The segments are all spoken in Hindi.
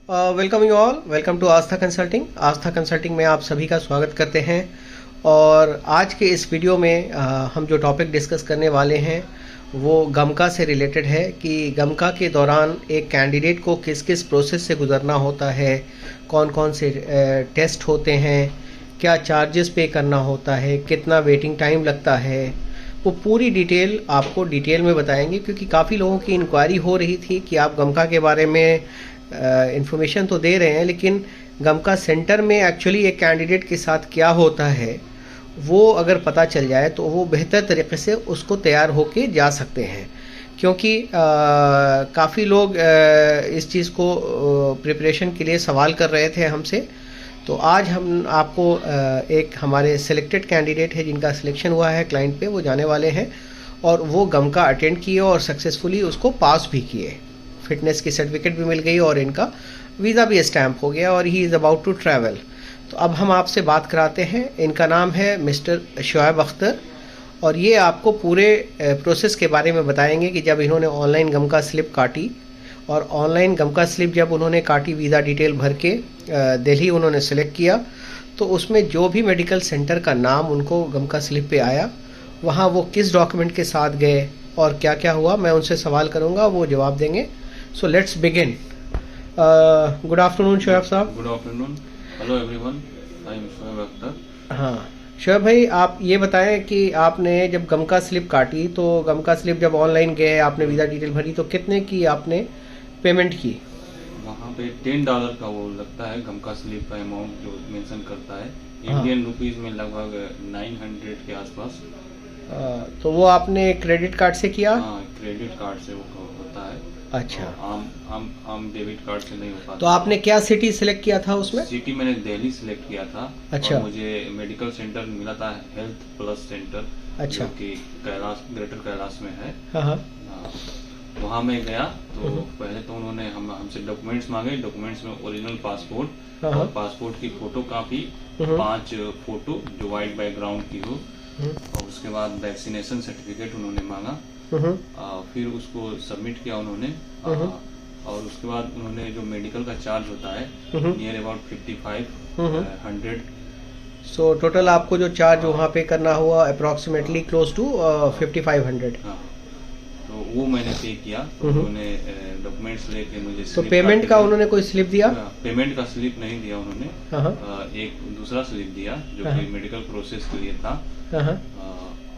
Welcome you all, welcome to Aastha consulting. Aastha consulting में आप सभी का स्वागत करते हैं। और आज के इस वीडियो में हम जो टॉपिक डिस्कस करने वाले हैं वो गमका से रिलेटेड है कि गमका के दौरान एक कैंडिडेट को किस किस प्रोसेस से गुजरना होता है, कौन कौन से टेस्ट होते हैं, क्या चार्जेस पे करना होता है, कितना वेटिंग टाइम लगता है, वो पूरी डिटेल आपको डिटेल में बताएंगे। क्योंकि काफ़ी लोगों की इंक्वायरी हो रही थी कि आप गमका के बारे में इंफॉर्मेशन तो दे रहे हैं, लेकिन गमका सेंटर में एक्चुअली एक कैंडिडेट के साथ क्या होता है वो अगर पता चल जाए तो वो बेहतर तरीके से उसको तैयार होके जा सकते हैं। क्योंकि काफ़ी लोग इस चीज़ को प्रिपरेशन के लिए सवाल कर रहे थे हमसे। तो आज हम आपको एक हमारे सिलेक्टेड कैंडिडेट है जिनका सिलेक्शन हुआ है क्लाइंट पे, वो जाने वाले हैं और वो गमका अटेंड किए और सक्सेसफुली उसको पास भी किए। फिटनेस की सर्टिफिकेट भी मिल गई और इनका वीज़ा भी स्टैम्प हो गया और he is about to travel. तो अब हम आपसे बात कराते हैं। इनका नाम है मिस्टर शोएब अख्तर और ये आपको पूरे प्रोसेस के बारे में बताएंगे कि जब इन्होंने ऑनलाइन गमका स्लिप काटी और ऑनलाइन गमका स्लिप जब उन्होंने काटी, वीज़ा डिटेल भर के दिल्ली उन्होंने सेलेक्ट किया, तो उसमें जो भी मेडिकल सेंटर का नाम उनको गमका स्लिप पे आया, वहाँ वो किस डॉक्यूमेंट के साथ गए और क्या क्या हुआ, मैं उनसे सवाल करूँगा, वो जवाब देंगे। So let's begin. Good afternoon, Shoaib साहब। Good afternoon, hello everyone, I am Shoaib Akhtar. हाँ शोएब भाई, आप ये बताएं कि आपने जब गमका स्लिप काटी तो गमका स्लिप जब ऑनलाइन गए, आपने वीज़ा डिटेल भरी, तो कितने की आपने पेमेंट की? वहाँ पे $10 का वो लगता है, गमका स्लिप का अमाउंट जो मेंशन करता है। इंडियन रुपीस में लगभग 900 के आसपास। तो वो आपने क्रेडिट कार्ड से किया? हाँ, क्रेडिट कार्ड से वो होता है। अच्छा। आम डेबिट कार्ड से नहीं हो पाता। तो आपने क्या सिटी सिलेक्ट किया था उसमें? सिटी मैंने दिल्ली सिलेक्ट किया था। अच्छा। और मुझे मेडिकल सेंटर मिला था, हेल्थ प्लस सेंटर। अच्छा। जो कि कैलाश, ग्रेटर कैलाश में है। हाँ। वहाँ मैं गया तो पहले तो उन्होंने हमसे डॉक्यूमेंट्स मांगे। डॉक्यूमेंट्स में ओरिजिनल पासपोर्ट और पासपोर्ट की फोटो कापी, 5 फोटो जो वाइट बैकग्राउंड की हो, और उसके बाद वैक्सीनेशन सर्टिफिकेट उन्होंने मांगा। फिर उसको सबमिट किया उन्होंने। और उसके बाद उन्होंने जो मेडिकल का चार्ज होता है नियर अबाउट 5500। सो टोटल आपको जो चार्ज वहाँ पे करना हुआ अप्रोक्सीमेटली क्लोज टू 5500। तो वो मैंने पे किया। तो उन्होंने डॉक्यूमेंट्स लेके मुझे तो पेमेंट का उन्होंने कोई स्लिप दिया? पेमेंट का स्लिप नहीं दिया उन्होंने। एक दूसरा स्लिप दिया जो कि मेडिकल प्रोसेस के लिए था।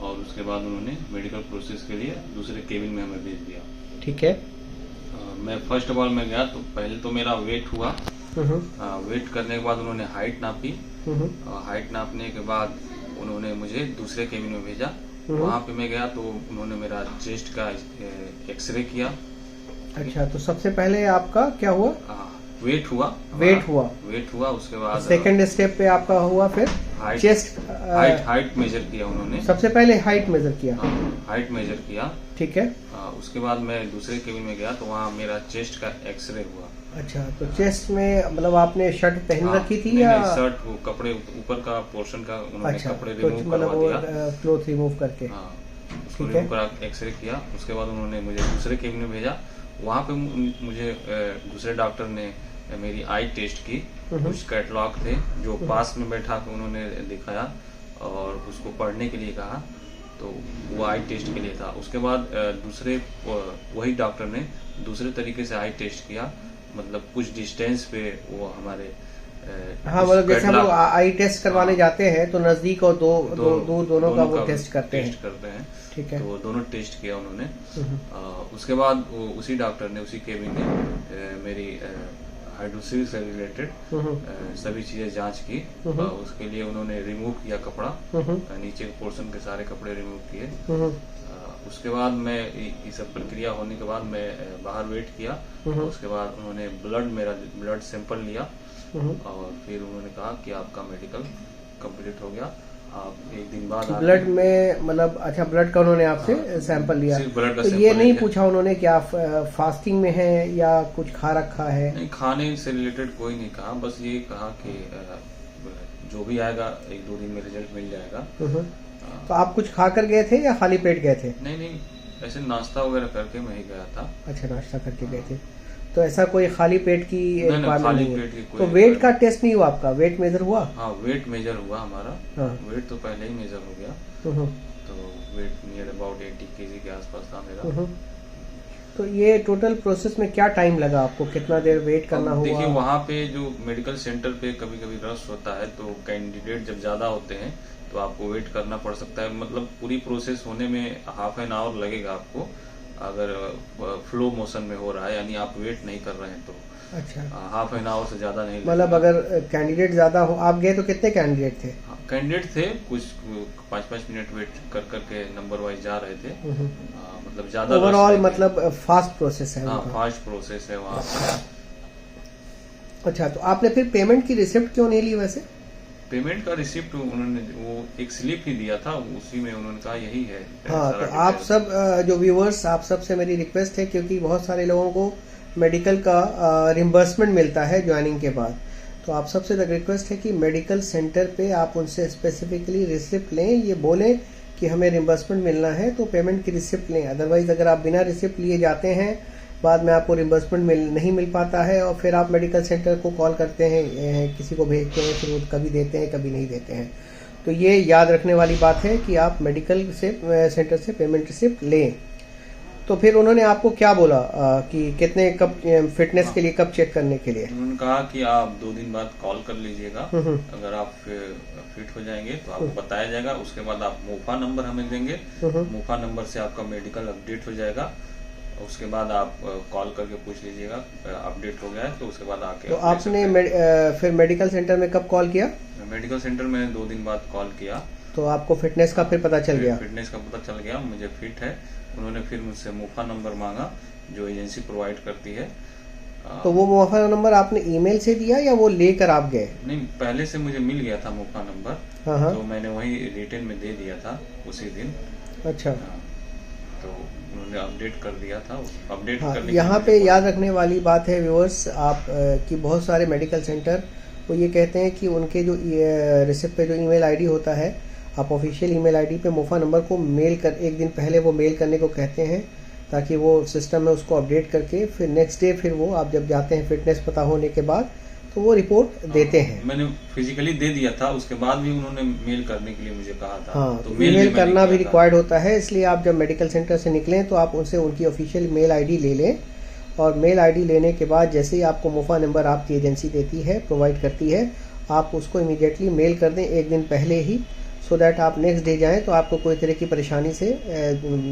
और उसके बाद उन्होंने मेडिकल प्रोसेस के लिए दूसरे केबिन में हमें भेज दिया। ठीक है। मैं फर्स्ट ऑफ ऑल मैं गया तो पहले तो मेरा वेट हुआ। वेट करने के बाद उन्होंने हाइट नापी। हाइट नापने के बाद उन्होंने मुझे दूसरे केबिन में भेजा। वहाँ पे मैं गया तो उन्होंने मेरा चेस्ट का एक्सरे किया। अच्छा, तो सबसे पहले आपका क्या हुआ? वेट हुआ। वेट हुआ। उसके बाद सेकंड स्टेप पे आपका हुआ फिर चेस्ट हाइट मेजर किया उन्होंने। सबसे पहले हाइट मेजर किया? हाइट मेजर किया। ठीक है। उसके बाद मैं दूसरे केबिन में गया तो वहाँ मेरा चेस्ट का एक्सरे हुआ। अच्छा, तो चेस्ट में मतलब आपने शर्ट पहन रखी थी या शर्ट, वो कपड़े ऊपर का पोर्शन का उन्होंने कपड़े रिमूव करवा दिया, क्लोथ रिमूव करके। उसको रिमूव करा एक्सरे किया। उसके बाद उन्होंने मुझे दूसरे केबिन में भेजा। वहाँ पे मुझे दूसरे डॉक्टर ने मेरी आई टेस्ट की। कुछ कैटलॉग थे जो पास में बैठा के उन्होंने दिखाया और उसको पढ़ने के लिए कहा। तो वो आई टेस्ट के लिए था। उसके बाद दूसरे वही डॉक्टर ने दूसरे तरीके से आई टेस्ट किया, मतलब कुछ डिस्टेंस पे वो हमारे मतलब जैसे हम लोग आई टेस्ट करवाने जाते हैं तो नजदीक और दूर दोनों का वो टेस्ट करते हैं। ठीक है। तो दोनों टेस्ट किया उन्होंने। उसके बाद उसी डॉक्टर ने उसी केबिन में मेरी हाइड्रोसिल से रिलेटेड सभी चीजें जांच की। उसके लिए उन्होंने रिमूव किया कपड़ा, नीचे पोर्शन के सारे कपड़े रिमूव किए। उसके बाद मैं ये सब प्रक्रिया होने के बाद मैं बाहर वेट किया। उसके बाद उन्होंने मेरा ब्लड सैंपल लिया और फिर उन्होंने कहा कि आपका मेडिकल कंप्लीट हो गया, आप एक दिन बाद ब्लड में मतलब। अच्छा, ब्लड का उन्होंने आपसे सैंपल लिया? ब्लड का तो ये नहीं पूछा उन्होंने कि आप फास्टिंग में हैं या कुछ खा रखा है? नहीं, खाने से रिलेटेड कोई नहीं कहा, बस ये कहा कि जो भी आएगा 1-2 दिन में रिजल्ट मिल जाएगा। तो आप कुछ खा कर गए थे या खाली पेट गए थे? नहीं, ऐसे नाश्ता वगैरह करके मैं ही गया था। अच्छा, नाश्ता करके गए थे। तो ऐसा कोई खाली पेट की रिक्वायरमेंट खाली नहीं पेट की है। कोई तो वेट का टेस्ट नहीं हुआ आपका, वेट मेजर हुआ? हाँ, वेट मेजर हुआ हमारा। हाँ। वेट तो पहले ही मेजर हो गया, तो वेट नियर अबाउट 80 kg के आसपास था मेरा। तो ये टोटल प्रोसेस में क्या टाइम लगा आपको, कितना देर वेट करना हुआ? देखिए, वहाँ पे जो मेडिकल सेंटर पे कभी कभी रश होता है, तो कैंडिडेट जब ज्यादा होते हैं तो आपको वेट करना पड़ सकता है। मतलब पूरी प्रोसेस होने में हाफ एन आवर लगेगा आपको, अगर फ्लो मोशन में हो रहा है, यानी आप वेट नहीं कर रहे हैं तो। अच्छा, हाफ एन आवर से ज्यादा नहीं मतलब अगर कैंडिडेट ज्यादा हो। आप गए तो कितने कैंडिडेट थे? कैंडिडेट थे कुछ 5-5 मिनट वेट कर करके नंबर वाइज जा रहे थे। मतलब ज्यादा ओवरऑल मतलब फास्ट प्रोसेस है? हाँ, फास्ट प्रोसेस है वहाँ पर। अच्छा, तो आपने फिर पेमेंट की रिसिप्ट क्यों नहीं ली वैसे? पेमेंट का रिसिप्ट उन्होंने वो एक स्लिप ही दिया था, उसी में उन्होंने कहा यही है। हाँ, तो आप सब जो व्यूअर्स, आप सब से मेरी रिक्वेस्ट है, क्योंकि बहुत सारे लोगों को मेडिकल का रिम्बर्समेंट मिलता है ज्वाइनिंग के बाद, तो आप सबसे रिक्वेस्ट है कि मेडिकल सेंटर पे आप उनसे स्पेसिफिकली रिसिप्ट लें, ये बोलें कि हमें रिम्बर्समेंट मिलना है तो पेमेंट की रिसिप्ट लें। अदरवाइज अगर आप बिना रिसिप्ट लिए जाते हैं, बाद में आपको रिम्बर्समेंट नहीं मिल पाता है, और फिर आप मेडिकल सेंटर को कॉल करते हैं, किसी को भेजते हैं, फिर वो कभी देते हैं कभी नहीं देते हैं। तो ये याद रखने वाली बात है कि आप मेडिकल सेंटर से पेमेंट रिसिप्ट लें। तो फिर उन्होंने आपको क्या बोला कि कितने कब फिटनेस के लिए, कब चेक करने के लिए? उन्होंने कहा कि आप 2 दिन बाद कॉल कर लीजिएगा, अगर आप फिट हो जाएंगे तो आपको बताया जाएगा। उसके बाद आप मोफा नंबर हमें देंगे, मोफा नंबर से आपका मेडिकल अपडेट हो जाएगा। उसके बाद आप कॉल करके पूछ लीजिएगा अपडेट हो गया है, तो उसके बाद आके। तो आपने फिर मेडिकल सेंटर में कब कॉल किया? मेडिकल सेंटर में 2 दिन बाद कॉल किया, तो आपको फिटनेस का फिर पता चल गया? फिटनेस का पता चल गया, मुझे फिट है। उन्होंने फिर मुझसे मोफा नंबर मांगा जो एजेंसी प्रोवाइड करती है। तो वो मोफा नंबर आपने ईमेल से दिया या वो लेकर आप गए? नहीं, पहले से मुझे मिल गया था मोफा नंबर, तो मैंने वही रिटर्न में दे दिया था उसी दिन। अच्छा, तो उन्होंने अपडेट कर दिया था। अपडेट करने यहाँ पे याद रखने वाली बात है व्यूअर्स, आप कि बहुत सारे मेडिकल सेंटर वो ये कहते हैं कि उनके जो रिसिप्ट पे जो ईमेल आईडी होता है, आप ऑफिशियल ईमेल आईडी पे मोफा नंबर को मेल कर, एक दिन पहले वो मेल करने को कहते हैं, ताकि वो सिस्टम में उसको अपडेट करके फिर नेक्स्ट डे फिर वो आप जब जाते हैं फिटनेस पता होने के बाद तो वो रिपोर्ट देते हैं। मैंने फिजिकली दे दिया था, उसके बाद भी उन्होंने मेल करने के लिए मुझे कहा था। हाँ, तो मेल करना भी रिक्वायर्ड होता है, इसलिए आप जब मेडिकल सेंटर से निकलें तो आप उनसे उनकी ऑफिशियल मेल आईडी ले लें, और मेल आईडी लेने के बाद जैसे ही आपको मोफा नंबर आपकी एजेंसी देती है, प्रोवाइड करती है, आप उसको इमीडिएटली मेल कर दें एक दिन पहले ही, सो दैट आप नेक्स्ट डे जाएं तो आपको कोई तरह की परेशानी से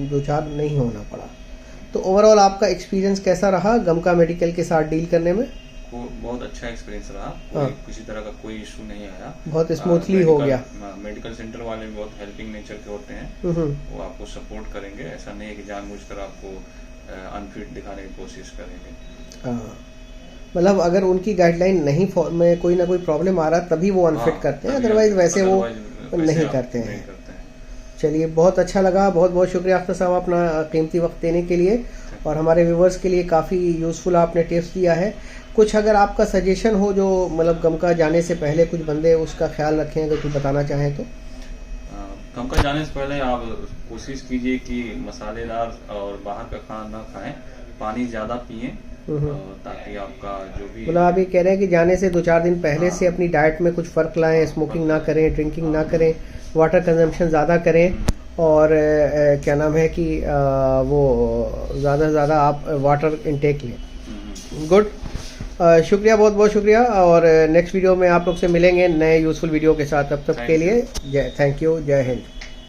दो चार नहीं होना पड़ा। तो ओवरऑल आपका एक्सपीरियंस कैसा रहा गमका मेडिकल के साथ डील करने में? बहुत अच्छा एक्सपीरियंस रहा, किसी तरह का कोई इशू नहीं आया, बहुत स्मूथली हो गया। मेडिकल सेंटर वाले भी बहुत हेल्पिंग नेचर के होते हैं, वो आपको सपोर्ट करेंगे। ऐसा नहीं है कि जानबूझकर आपको अनफिट दिखाने की कोशिश करेंगे। मतलब अगर उनकी गाइडलाइन नहीं में कोई ना कोई प्रॉब्लम आ रहा तभी वो अनफिट करते हैं, अदरवाइज वैसे वो नहीं करते हैं। चलिए, बहुत अच्छा लगा, बहुत बहुत शुक्रिया अख्तर साहब अपना कीमती वक्त देने के लिए, और हमारे व्यूवर्स के लिए काफ़ी यूज़फुल आपने टिप्स दिया है। कुछ अगर आपका सजेशन हो जो मतलब गमका जाने से पहले कुछ बंदे उसका ख्याल रखें, अगर कुछ बताना चाहें तो? गमका जाने से पहले आप कोशिश कीजिए कि मसालेदार और बाहर का खाना ना खाएं, पानी ज़्यादा पिएं, ताकि आपका जो भी मतलब आप ये कह रहे हैं कि जाने से 2-4 दिन पहले से अपनी डाइट में कुछ फ़र्क लाएं, स्मोकिंग ना करें, ड्रिंकिंग ना करें, वाटर कंजम्पशन ज़्यादा करें, और क्या नाम है कि वो ज़्यादा से ज़्यादा आप वाटर इनटेक लें। गुड, शुक्रिया, बहुत बहुत शुक्रिया, और नेक्स्ट वीडियो में आप लोग से मिलेंगे नए यूज़फुल वीडियो के साथ। तब तक के लिए थैंक यू, जय हिंद।